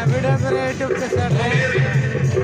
video पर YouTube पे sir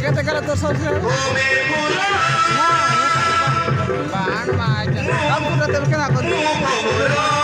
kita kalau tersosial bahan macam kamu udah terkenal aku nomor kurang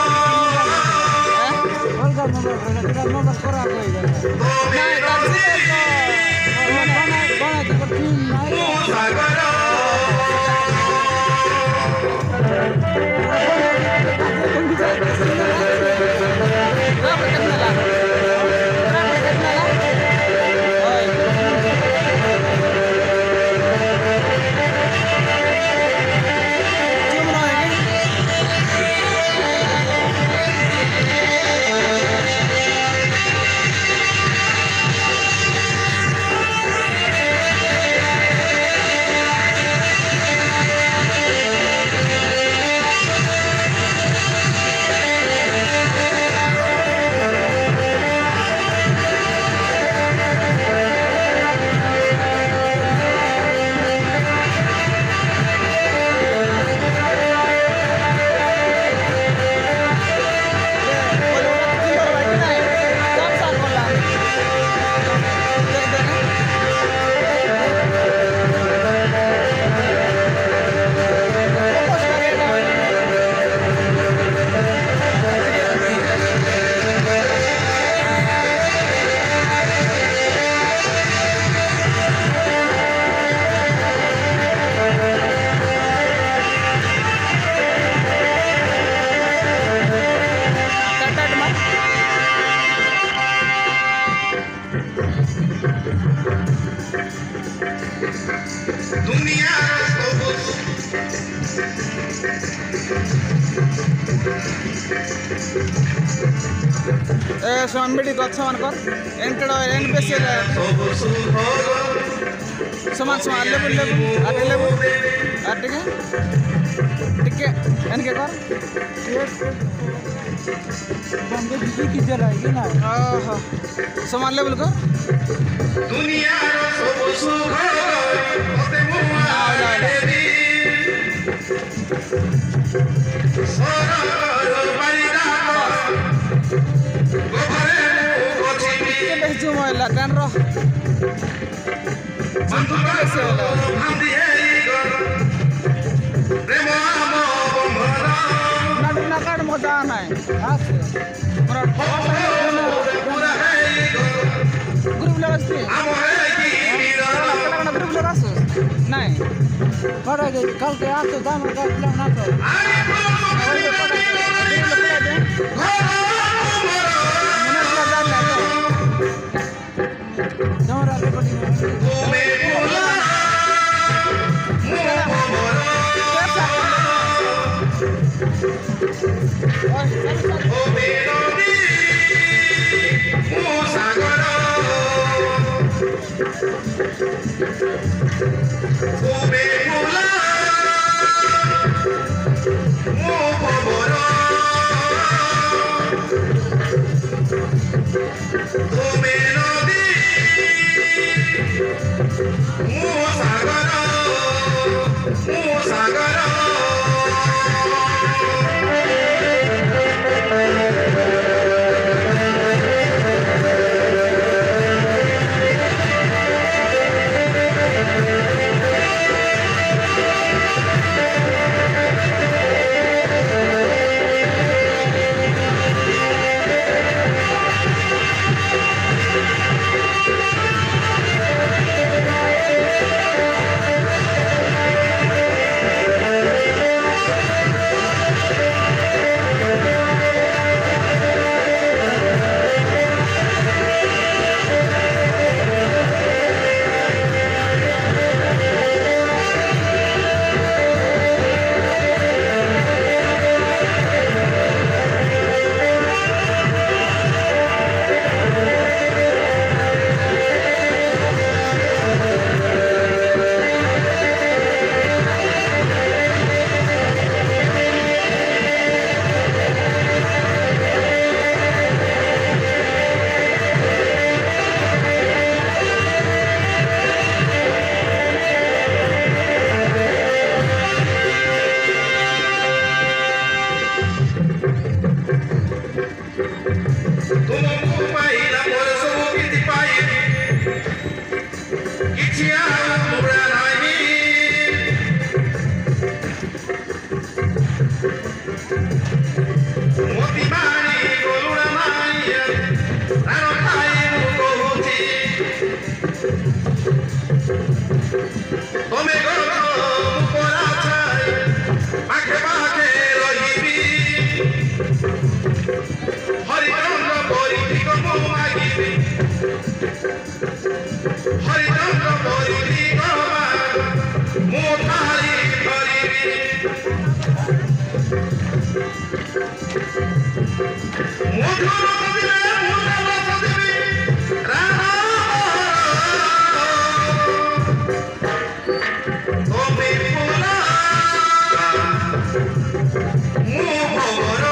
स्वामी गच्छ मनकर एंटेड and base समान समान लेबु लेबु आटे लेबु आटे के टिके एन के कर बंदे बिजी की जलाएगी ना ଓହୋ ସମାନ ଲେବୁଲ କର ଦୁନିଆର ସବୁ ସୁଖ ମତେ ମୁଁ ଆଣିଦେବି ସରର ବାରିଦା ଗୋବରେ ମୁଁ ଗଛିବି କେବେ ଜୁମ ହେଲା କାନର ବନ୍ଧୁ ଭାନ୍ଦି ହେଇଗଲ ପ୍ରେମ ଆମ ବନ୍ଧନ ନାଟ ନା କାଟ ମଜା ନାହିଁ आसे ମୋର ପୁରା ହେଇଗଲ ଗ୍ରୁପ ଲଗାସତି ଆମ ହେଇକି ମିଳନ କଣ ଗ୍ରୁପ ଲଗାସ ନାଇଁ पड़ा गई कल के आते दाम का प्लान ना तो ଆରେ जमरा रिकॉर्डिंग ତୁମେ ଭୁଲା ମୁଁ ଭମର ଓ ମେଲଡି ମୁଁ ସାଗର ତୁମେ ଭୁଲା ମୁଁ ଭମର ତୁମେ ନଦୀ ମୁଁ ସାଗର ତୁମକୁ ପାଇଲା ପରେ ସବୁ କିଛି ପାଇବି କିଛି ଆଉ ପୁରା ନାହିଁ ମୋତି ମାରି ଗଲୁଣା ମାରି ପ୍ରାଣ ଖାଇ ମୁଁ କହୁଛି ତମେ ଗଲ ମୁଁ ପରା ଛାଇ ପାଖେ ପାଖେ ରହିବି হরিচন্দ্র পরিধিক মো মাগিবি হরিচন্দ্র পরিধিক মো তাহারি ধরিবি মধুর কবিরে মুদল সদিবি রাম তুমি পুরা মু ভবর